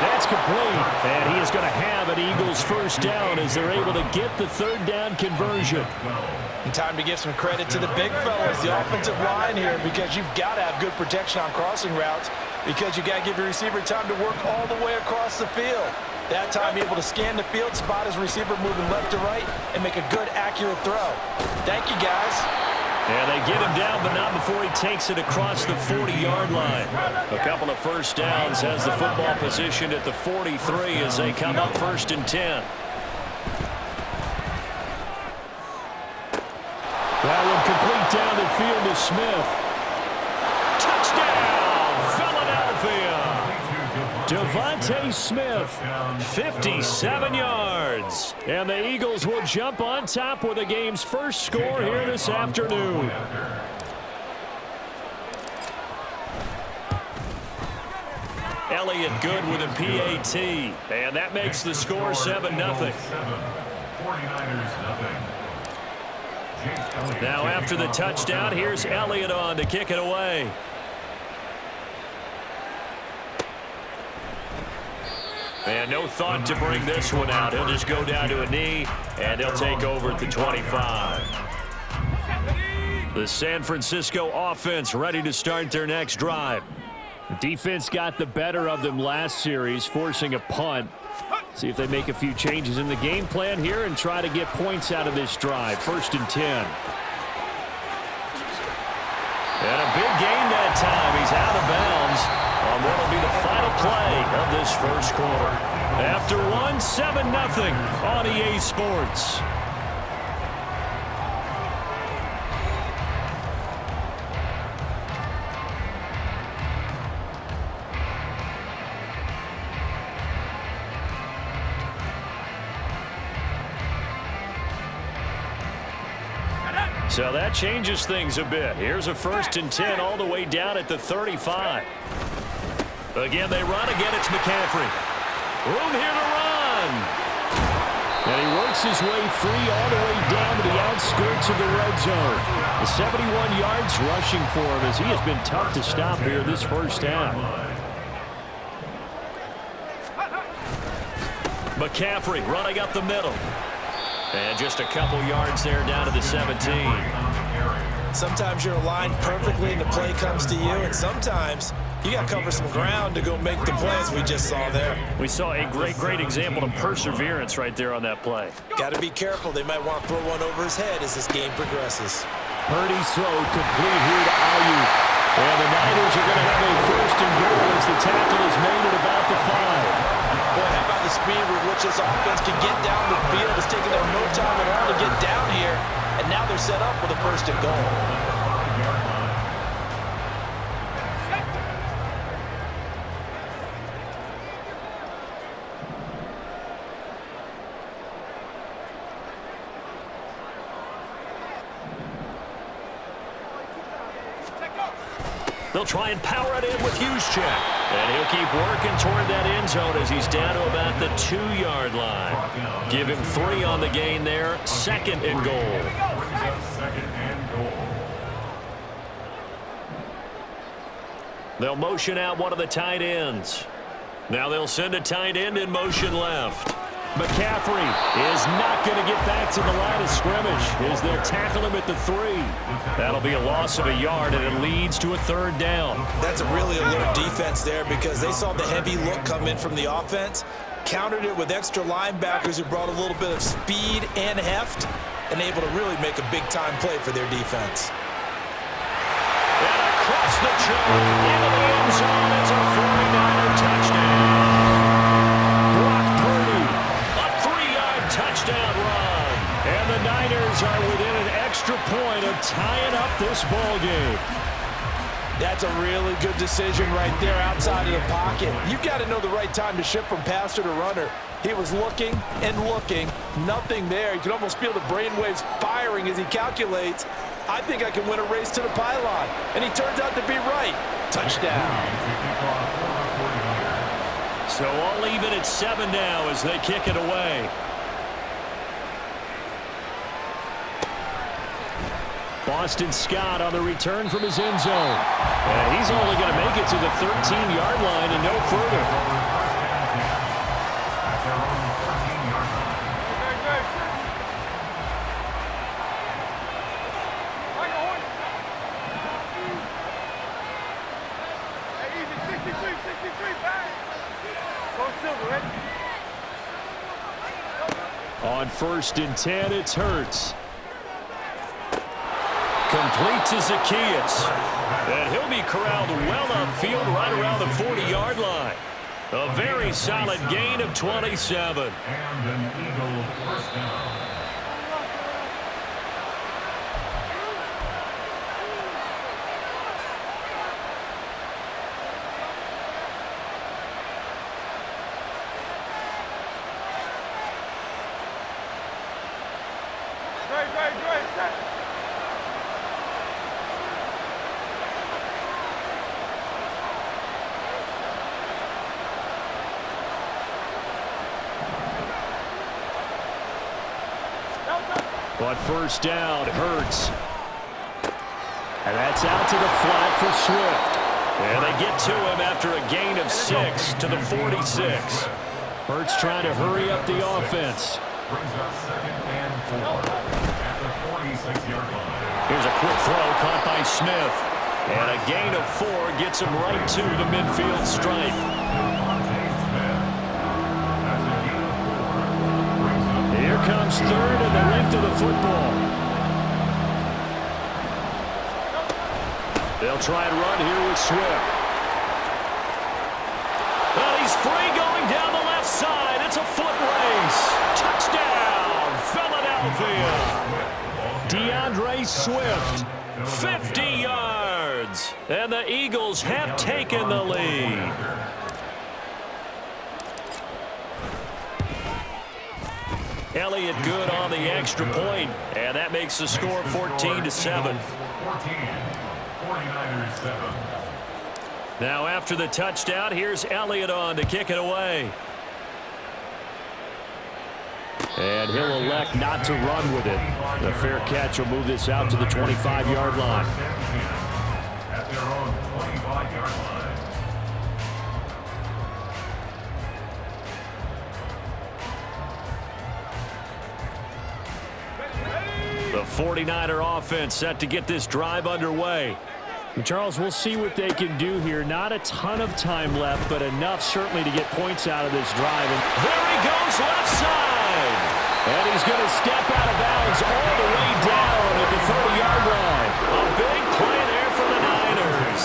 That's complete, and he is going to have an Eagles first down as they're able to get the third down conversion. And time to give some credit to the big fellas, the offensive line here, because you've got to have good protection on crossing routes because you've got to give your receiver time to work all the way across the field. That time able to scan the field, spot his receiver moving left to right, and make a good, accurate throw. Thank you, guys. And they get him down, but not before he takes it across the 40-yard line. A couple of first downs, has the football positioned at the 43 as they come up 1st and 10. That one complete down the field to Smith. Touchdown, Philadelphia! Devontae Smith, 57 yards. And the Eagles will jump on top with the game's first score here this afternoon. Elliott good with a PAT. And that makes the score 7-0. 49ers nothing. Now after the touchdown, here's Elliott on to kick it away. And no thought to bring this one out. He'll just go down to a knee, and he'll take over at the 25. The San Francisco offense ready to start their next drive. The defense got the better of them last series, forcing a punt. See if they make a few changes in the game plan here and try to get points out of this drive. 1st and 10. And a big gain that time. He's out of bounds on what will be the final play of this first quarter. After one, 7-0 on EA Sports. So that changes things a bit. Here's a 1st and 10 all the way down at the 35. Again, they run. Again, it's McCaffrey. Room here to run. And he works his way free all the way down to the outskirts of the red zone. The 71 yards rushing for him as he has been tough to stop here this first half. McCaffrey running up the middle. And just a couple yards there down to the 17. Sometimes you're aligned perfectly and the play comes to you, and sometimes you got to cover some ground to go make the plays we just saw there. We saw a great example of perseverance right there on that play. Got to be careful. They might want to throw one over his head as this game progresses. Purdy's throw complete here to Ayuk. And the Niners are going to have a 1st and goal as the tackle is made at about the 5. Boy, how about the speed with which this offense can get down the field? It's taking them no time at all to get down here, and now they're set up with a 1st and goal. They'll try and power it in with Juszczyk. And he'll keep working toward that end zone as he's down to about the 2-yard line. Give him 3 on the gain there. 2nd and goal. They'll motion out one of the tight ends. Now they'll send a tight end in motion left. McCaffrey is not going to get back to the line of scrimmage as they'll tackle him at the 3. That'll be a loss of a yard, and it leads to a 3rd down. That's a really alert defense there because they saw the heavy look come in from the offense, countered it with extra linebackers who brought a little bit of speed and heft, and able to really make a big-time play for their defense. And across the chalk into the end zone, it's a 49er touchdown. Touchdown run. And the Niners are within an extra point of tying up this ball game. That's a really good decision right there outside of the pocket. You've got to know the right time to shift from passer to runner. He was looking and looking. Nothing there. You can almost feel the brainwaves firing as he calculates, I think I can win a race to the pylon. And he turns out to be right. Touchdown. So all even at 7 now as they kick it away. Boston Scott on the return from his end zone. And he's only going to make it to the 13-yard line and no further. On 1st and 10, it's Hurts. Complete to Zacchaeus. And he'll be corralled well upfield right around the 40-yard line. A very solid gain of 27. And an Eagle first down. On 1st down, Hurts. And that's out to the flat for Swift. And they get to him after a gain of 6 to the 46. Hurts trying to hurry up the offense. Brings up 2nd and 4 at the 46-yard line. Here's a quick throw caught by Smith. And a gain of 4 gets him right to the midfield stripe. Here comes 3rd and the length of the football. They'll try and run here with Swift. Well, he's free going down the left side. It's a foot race. Touchdown, Philadelphia. DeAndre Swift, 50 yards. And the Eagles have taken the lead. Elliott good on the extra point, and that makes the score 14-7. 49ers 7. Now after the touchdown, here's Elliott on to kick it away. And he'll elect not to run with it. The fair catch will move this out to the 25-yard line. At their own 25-yard line. The 49er offense set to get this drive underway. Charles, we'll see what they can do here. Not a ton of time left, but enough certainly to get points out of this drive. And there he goes left side. And he's going to step out of bounds all the way down at the 30-yard line. A big play there for the Niners.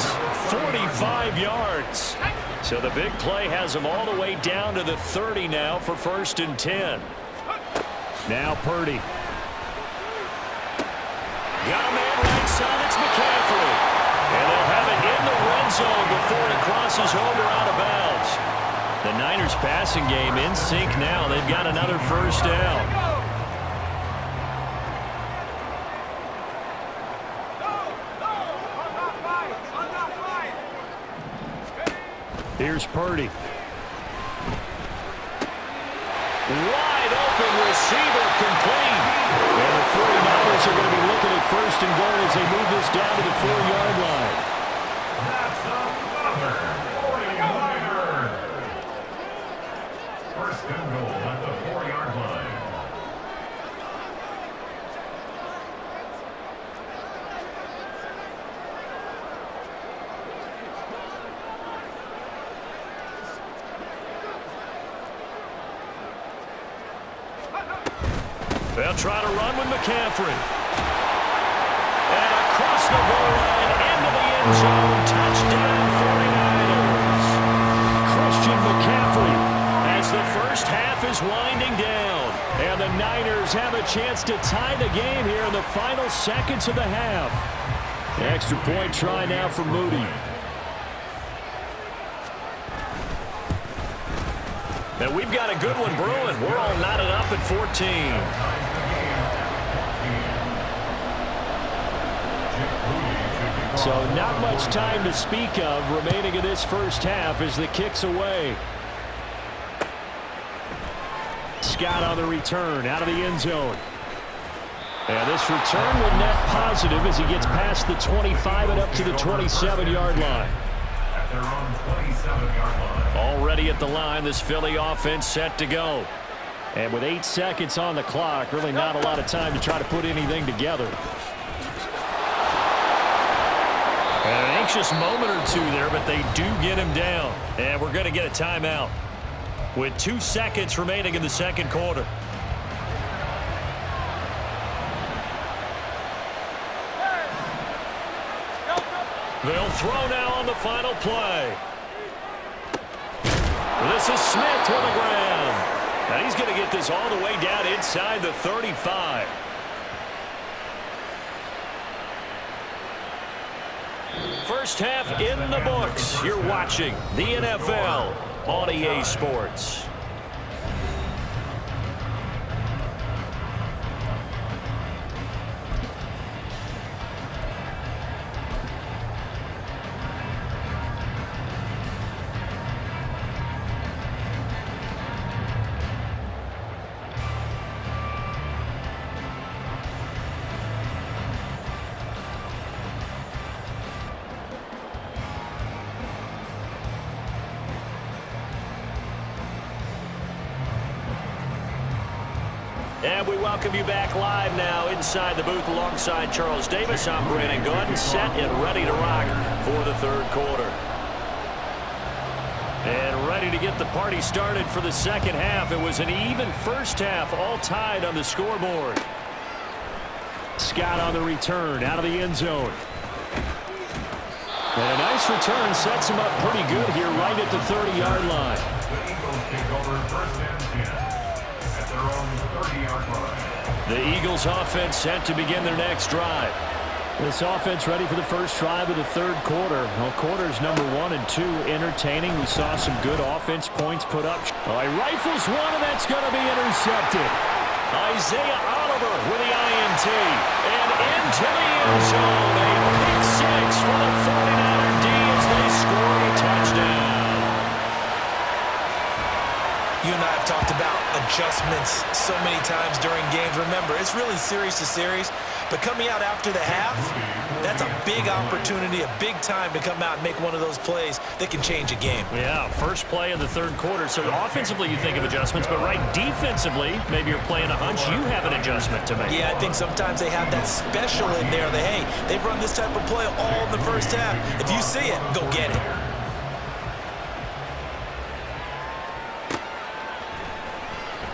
45 yards. So the big play has him all the way down to the 30 now for 1st and 10. now Purdy. Got a man right side. It's McCaffrey. And they'll have it in the red zone before it crosses over out of bounds. The Niners passing game in sync now. They've got another first down. Here's Purdy. Wide open receiver complete. And the 49ers are going to be looking at 1st and goal as they move this down to the 4-yard line. That's another 49er. 1st and goal at the 4-yard line. They'll try to run with McCaffrey. And across the goal line into the end zone. Touchdown 49ers. Christian McCaffrey as the first half is winding down. And the Niners have a chance to tie the game here in the final seconds of the half. Extra point try now for Moody. And we've got a good one brewing. We're all knotted up at 14. So not much time to speak of remaining in this first half as the kick's away. Scott on the return out of the end zone. And this return will net positive as he gets past the 25 and up to the 27-yard line. At their own 27-yard line. Already at the line, this Philly offense set to go. And with 8 seconds on the clock, really not a lot of time to try to put anything together. And an anxious moment or two there, but they do get him down. And we're going to get a timeout with 2 seconds remaining in the second quarter. They'll throw now on the final play. This is Smith to the ground. And he's going to get this all the way down inside the 35. First half in the books. You're watching the NFL on EA Sports. And we welcome you back live now inside the booth alongside Charles Davis. I'm Brandon Gordon, set and ready to rock for the third quarter. And ready to get the party started for the second half. It was an even first half, all tied on the scoreboard. Scott on the return, out of the end zone. And a nice return sets him up pretty good here right at the 30-yard line. The Eagles take over first and 10 at their own 30-yard line. The Eagles offense set to begin their next drive. This offense ready for the first drive of the third quarter. Well, quarters number 1 and 2 entertaining. We saw some good offense points put up. Oh, he rifles one, and that's going to be intercepted. Isaiah Oliver with the INT. And into the end zone. A pick six for the 49er D as they score a touchdown. You and I have talked about adjustments so many times during games. Remember, it's really series to series. But coming out after the half, that's a big opportunity, a big time to come out and make one of those plays that can change a game. Yeah, first play of the third quarter. So offensively you think of adjustments, but right defensively, maybe you're playing a hunch. You have an adjustment to make. Yeah, I think sometimes they have that special in there that, hey, they've run this type of play all in the first half. If you see it, go get it.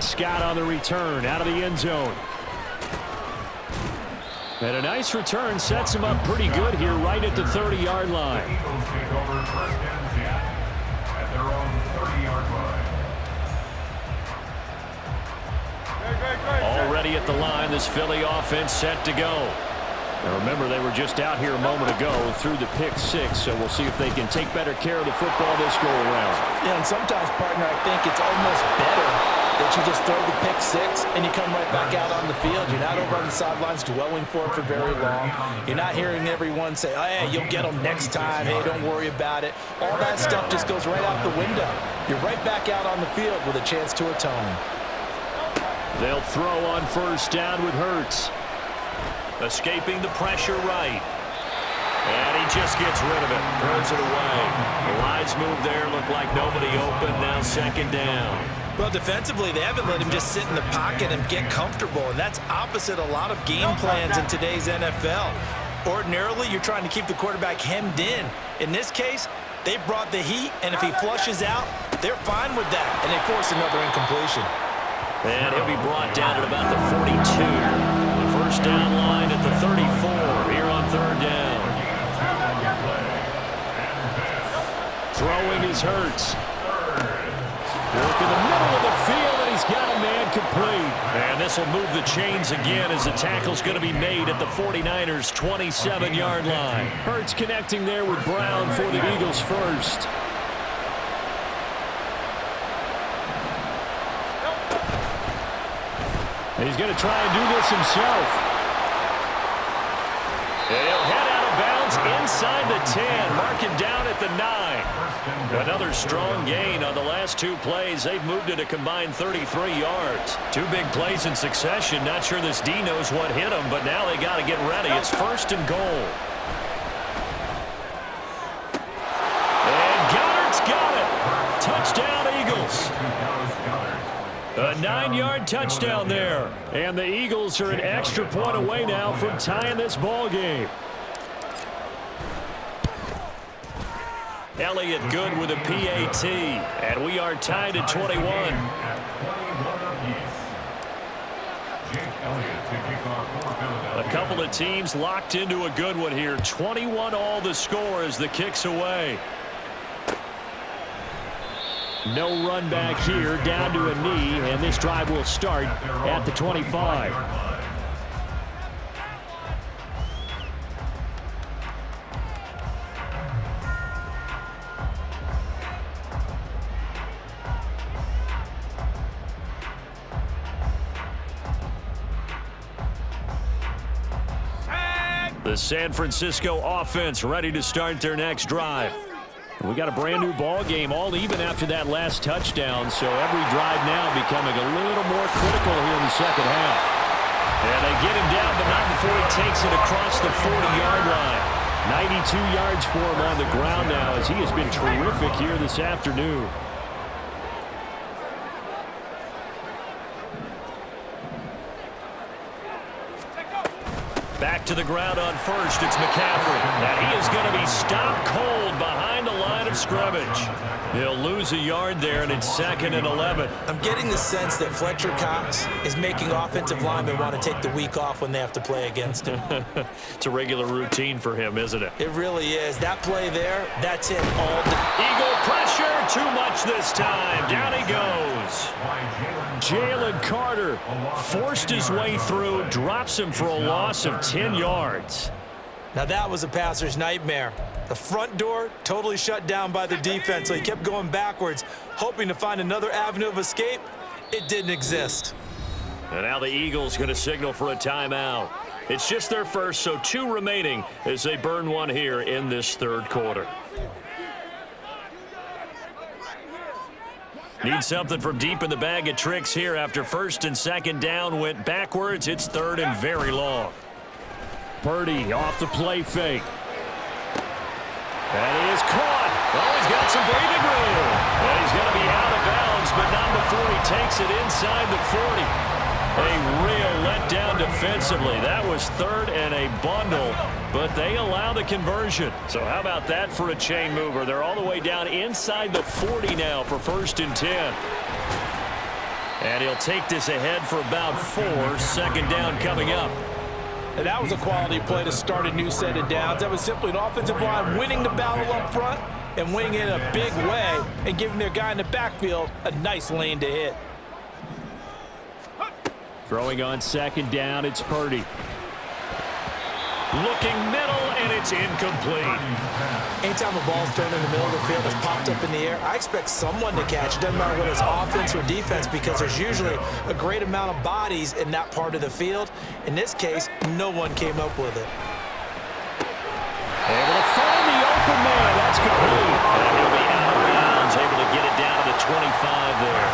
Scott on the return, out of the end zone. And a nice return sets him up pretty good here right at the 30-yard line. The Eagles take over first and 10 at their own 30-yard line. Already at the line, this Philly offense set to go. Now remember, they were just out here a moment ago through the pick six, so we'll see if they can take better care of the football this go around. Yeah, and sometimes, partner, I think it's almost better that you just throw the pick six and you come right back out on the field. You're not over on the sidelines dwelling for it for very long. You're not hearing everyone say, oh, hey, you'll get them next time. Hey, don't worry about it. All that stuff just goes right out the window. You're right back out on the field with a chance to atone. They'll throw on first down with Hurts. Escaping the pressure right. And he just gets rid of it. Throws it away. The lines move there. Look like nobody open. Now second down. Well, defensively, they haven't let him just sit in the pocket and get comfortable, and that's opposite a lot of game plans in today's NFL. Ordinarily, you're trying to keep the quarterback hemmed in. In this case, they brought the heat, and if he flushes out, they're fine with that, and they force another incompletion. And he'll be brought down at about the 42. The first down line at the 34 here on third down. Throwing is Hurts. Work in the middle of the field, and he's got a man complete. And this will move the chains again as the tackle's going to be made at the 49ers' 27-yard line. Hurts connecting there with Brown for the Eagles first. And he's going to try and do this himself. And he'll head out of bounds inside the 10, marking down at the 9. Another strong gain on the last two plays. They've moved it a combined 33 yards. Two big plays in succession. Not sure this D knows what hit them, but now they got to get ready. It's first and goal. And Goddard's got it. Touchdown, Eagles. A 9-yard touchdown there. And the Eagles are an extra point away now from tying this ball game. Elliott good with a PAT, and we are tied at 21. A couple of teams locked into a good one here. 21-all the score as the kick's away. No run back here, down to a knee, and this drive will start at the 25. The San Francisco offense ready to start their next drive. We got a brand new ball game, all even after that last touchdown, so every drive now becoming a little more critical here in the second half. And they get him down, but not before he takes it across the 40-yard line. 92 yards for him on the ground now, as he has been terrific here this afternoon. Back to the ground on first. It's McCaffrey. And he is going to be stopped cold behind the line of scrimmage. He'll lose a yard there, and it's 2nd and 11. I'm getting the sense that Fletcher Cox is making offensive linemen want to take the week off when they have to play against him. It's a regular routine for him, isn't it? It really is. That play there, that's it all day. Eagle pressure. Too much this time. Down he goes. Jalen Carter forced his way through, drops him for a loss of 10 yards. Now that was a passer's nightmare. The front door totally shut down by the defense, so he kept going backwards, hoping to find another avenue of escape. It didn't exist. And now the Eagles going to signal for a timeout. It's just their first, so 2 remaining as they burn one here in this third quarter. Need something from deep in the bag of tricks here after 1st and 2nd down went backwards. It's 3rd and very long. Purdy off the play fake. And he is caught. Oh, he's got some breathing room. And he's going to be out of bounds, but not before he takes it inside the 40. A real letdown defensively. That was 3rd and a bundle, but they allow the conversion. So how about that for a chain mover? They're all the way down inside the 40 now for 1st and 10. And he'll take this ahead for about 4. 2nd down coming up. And that was a quality play to start a new set of downs. That was simply an offensive line winning the battle up front and winning it in a big way and giving their guy in the backfield a nice lane to hit. Throwing on 2nd down, it's Purdy. Looking middle, and it's incomplete. Anytime a ball's thrown in the middle of the field, it's popped up in the air, I expect someone to catch. It doesn't matter whether it's offense or defense, because there's usually a great amount of bodies in that part of the field. In this case, no one came up with it. Able to find the open man. That's complete. And he'll be out of bounds, able to get it down to the 25 there.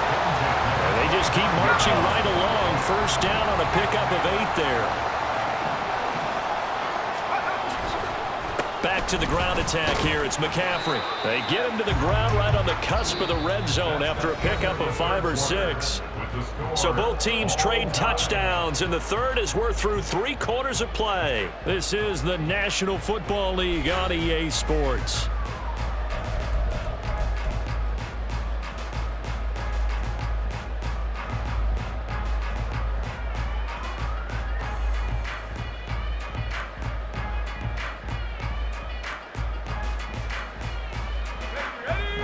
And they just keep marching right along. 1st down on a pickup of 8 there. Back to the ground attack here. It's McCaffrey. They get him to the ground right on the cusp of the red zone after a pickup of 5 or 6. So both teams trade touchdowns, and the third as we're through 3 quarters of play. This is the National Football League on EA Sports.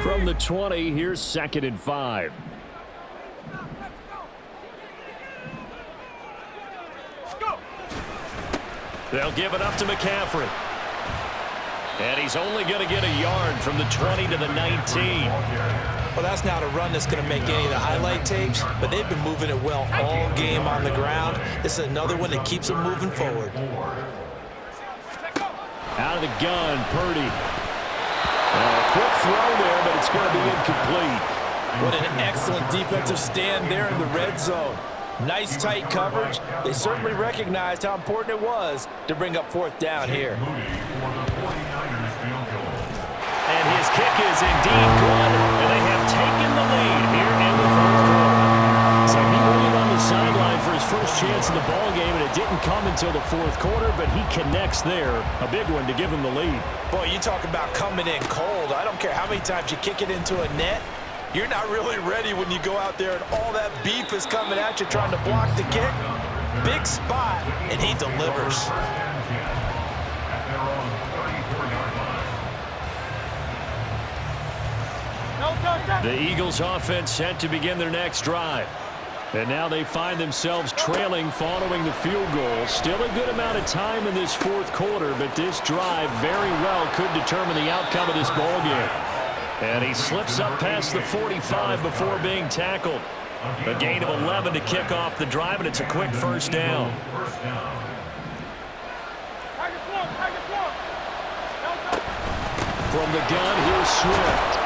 From the 20, here's 2nd and 5. They'll give it up to McCaffrey. And he's only going to get a yard from the 20 to the 19. Well, that's not a run that's going to make any of the highlight tapes, but they've been moving it well all game on the ground. This is another one that keeps them moving forward. Out of the gun, Purdy. A quick throw there, but it's going to be incomplete. What an excellent defensive stand there in the red zone. Nice tight coverage. They certainly recognized how important it was to bring up 4th down here. And his kick is indeed good, and they have taken the lead here in the 4th quarter. So he waited on the sideline for his first chance in the ball game, and it didn't come until the 4th quarter, but he connects there. A big one to give him the lead. Boy, you talk about coming in cold. I don't care how many times you kick it into a net. You're not really ready when you go out there and all that beef is coming at you trying to block the kick. Big spot, and he delivers. First and 10 at their own 34-yard line. The Eagles offense set to begin their next drive. And now they find themselves trailing following the field goal. Still a good amount of time in this fourth quarter, but this drive very well could determine the outcome of this ball game. And he slips up past the 45 before being tackled. A gain of 11 to kick off the drive, and it's a quick first down. From the gun, here's Swift.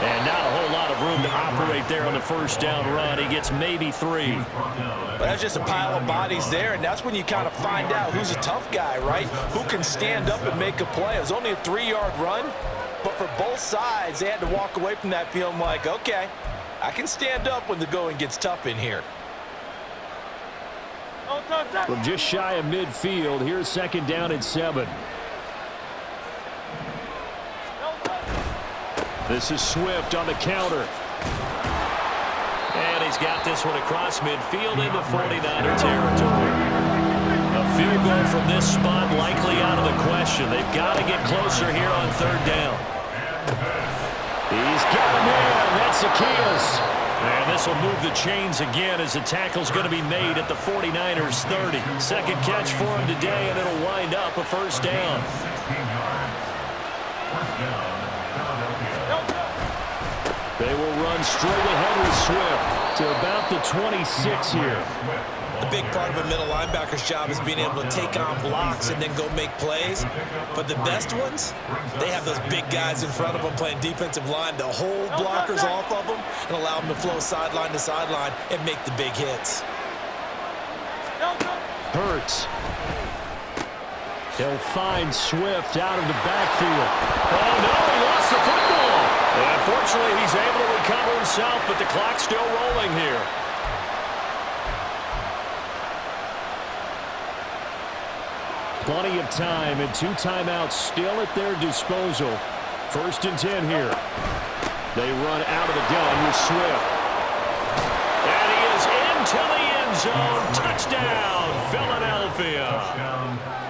And not a whole lot of room to operate there on the first down run. He gets maybe 3. But that's just a pile of bodies there, and that's when you kind of find out who's a tough guy, right? Who can stand up and make a play. It was only a 3-yard run, but for both sides, they had to walk away from that feeling like, okay, I can stand up when the going gets tough in here. From just shy of midfield, here's second down and 7. This is Swift on the counter. And he's got this one across midfield into 49er territory. A field goal from this spot likely out of the question. They've got to get closer here on third down. He's got him in. That's Zacchaeus. And this will move the chains again as the tackle's going to be made at the 49ers 30. Second catch for him today, and it'll wind up a first down. 16 yards. First down, Philadelphia. They will run straight ahead with Swift to about the 26 here. The big part of a middle linebacker's job is being able to take on blocks and then go make plays. But the best ones, they have those big guys in front of them playing defensive line to hold blockers off of them and allow them to flow sideline to sideline and make the big hits. Hurts. He'll find Swift out of the backfield. Oh, no, he lost the football. Unfortunately, he's able to recover himself, but the clock's still rolling here. Plenty of time and 2 timeouts still at their disposal. First and 10 here. They run out of the gun with Swift. And he is into the end zone. Touchdown, Philadelphia.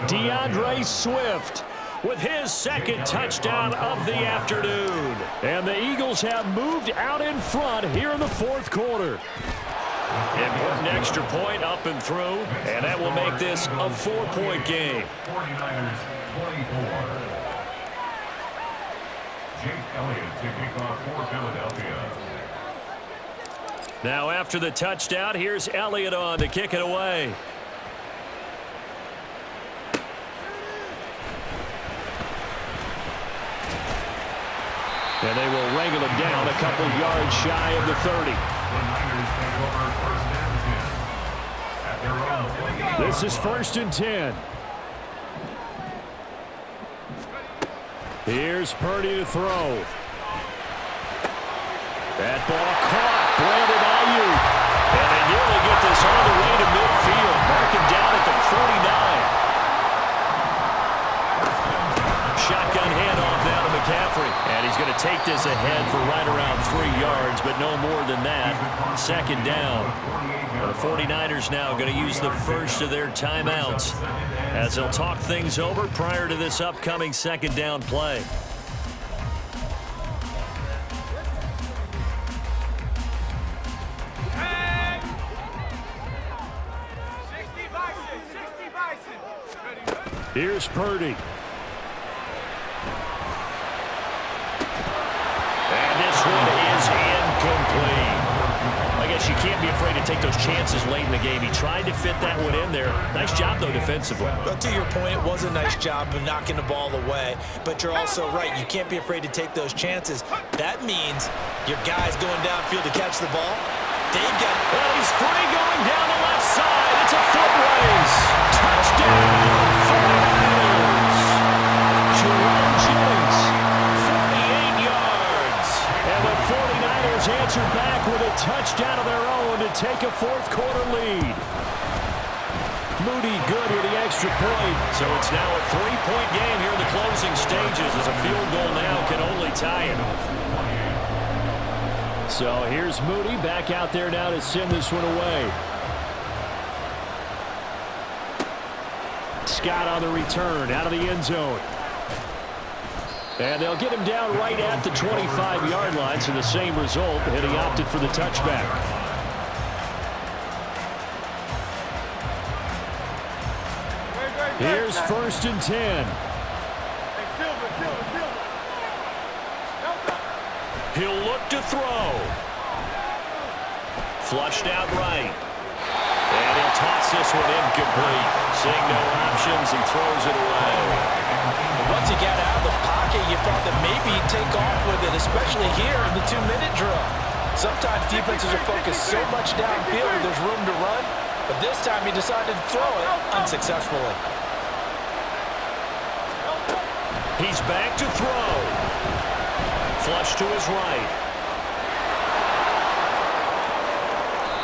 DeAndre Swift with his second touchdown of the afternoon. And the Eagles have moved out in front here in the fourth quarter. Important extra point up and through, and that will make this a 4-point game. 49ers 24. Jake Elliott to kick off for Philadelphia. Now after the touchdown, here's Elliott on to kick it away. And they will wrangle him down a couple yards shy of the 30. The Niners take over first and 10 at their own 20. This is first and 10. Here's Purdy to throw. That ball caught. Brandon Ayuk. And they nearly get this all the way to midfield. Mark him down at the 49. Shotgun handoff now to McCaffrey. And he's going to take this ahead for right around 3 yards, but no more than that. Second down. The 49ers now going to use the first of their timeouts as they'll talk things over prior to this upcoming second down play. Here's Purdy. And this one is incomplete. I guess you can't be afraid to take those chances late in the game. He tried to fit that one in there. Nice job, though, defensively. But to your point, it was a nice job of knocking the ball away. But you're also right. You can't be afraid to take those chances. That means your guys going downfield to catch the ball. They've got... Well, he's free going down the left side. It's a foot race. Touchdown, 49ers. Jerome Jennings. 48 yards. And the 49ers answer back with a touchdown of their own to take a fourth quarter lead. Moody good with the extra point. So it's now a 3-point game here in the closing stages as a field goal now can only tie it. So here's Moody back out there now to send this one away. Scott on the return out of the end zone. And they'll get him down right at the 25-yard line, so the same result, and he opted for the touchback. Here's 1st and 10. He'll look to throw. Flushed out right. And he'll toss this one incomplete. Seeing no options, he throws it away. Once you get out of the pocket, you thought that maybe he'd take off with it, especially here in the 2-minute drill. Sometimes defenses are focused so much downfield that there's room to run, but this time he decided to throw it unsuccessfully. He's back to throw. Flush to his right.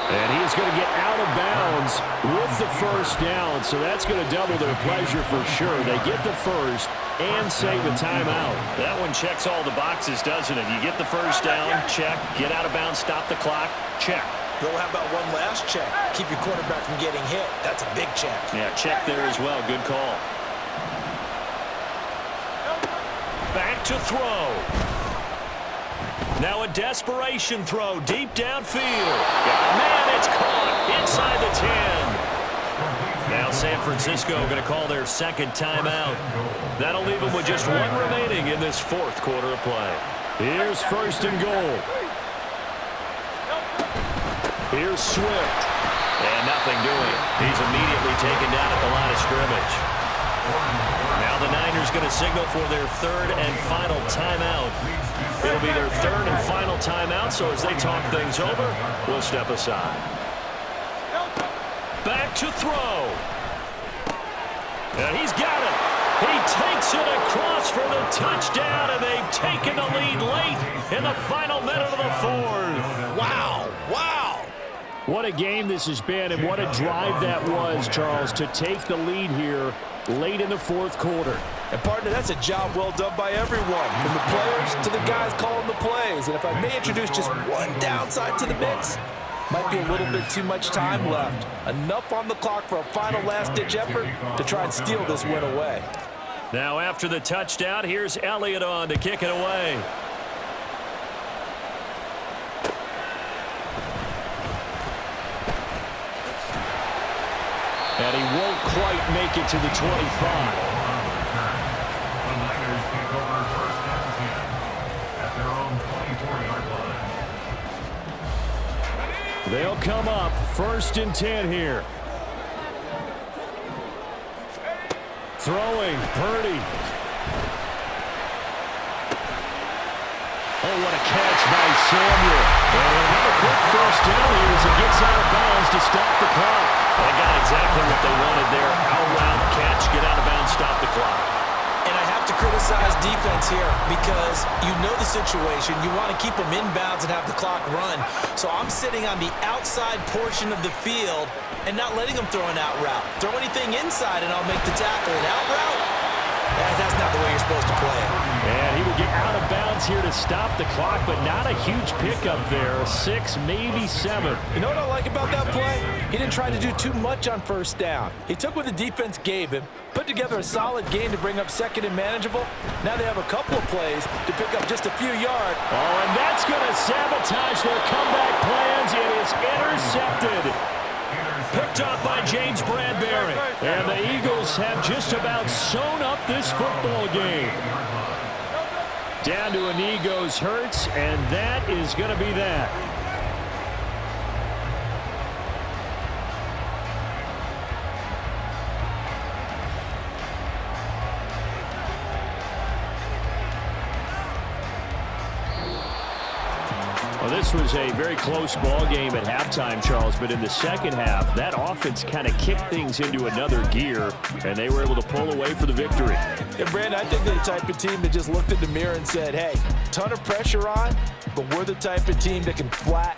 And he is going to get out of bounds with the first down, so that's going to double their pleasure for sure. They get the first and save the timeout. That one checks all the boxes, doesn't it? You get the first down, check. Get out of bounds, stop the clock, check. Go, how about one last check? Keep your quarterback from getting hit. That's a big check. Yeah, check there as well. Good call. Back to throw. Now a desperation throw deep downfield. Man, it's caught inside the 10. Now San Francisco going to call their second timeout. That'll leave them with just one remaining in this 4th quarter of play. Here's 1st and goal. Here's Swift. And nothing doing. He's immediately taken down at the line of scrimmage. Now the Niners going to signal for their 3rd and final timeout. It'll be their 3rd and final timeout, so as they talk things over, we'll step aside. Back to throw. And he's got it. He takes it across for the touchdown, and they've taken the lead late in the final minute of the 4th. Wow, wow. What a game this has been, and what a drive that was, Charles, to take the lead here late in the 4th quarter. And, partner, that's a job well done by everyone, from the players to the guys calling the plays. And if I may introduce just one downside to the mix, might be a little bit too much time left. Enough on the clock for a final last-ditch effort to try and steal this win away. Now after the touchdown, here's Elliott on to kick it away. And he won't quite make it to the 25. The Niners take over 1st and 10 at their own 24-yard line. They'll come up 1st and 10 here. Throwing, Purdy. Oh, what a catch by Samuel. And he'll have a quick first down here as he gets out of bounds to stop the clock. They got exactly what they wanted there. Out route catch, get out of bounds, stop the clock. And I have to criticize defense here because you know the situation. You want to keep them inbounds and have the clock run. So I'm sitting on the outside portion of the field and not letting them throw an out route. Throw anything inside and I'll make the tackle. An out route? That's not the way you're supposed to play it. And he will get out of bounds here to stop the clock, but not a huge pickup there. 6, maybe 7. You know what I like about that play? He didn't try to do too much on first down. He took what the defense gave him, put together a solid game to bring up 2nd and manageable. Now they have a couple of plays to pick up just a few yards. Oh, and that's going to sabotage their comeback plans. It is intercepted. Picked up by James Bradbury. And the Eagles have just about sewn up this football game. Down to a knee goes Hurts, and that is going to be that. Well, this was a very close ball game at halftime, Charles, but in the second half, that offense kind of kicked things into another gear, and they were able to pull away for the victory. And, Brandon, I think they're the type of team that just looked in the mirror and said, hey, ton of pressure on, but we're the type of team that can flat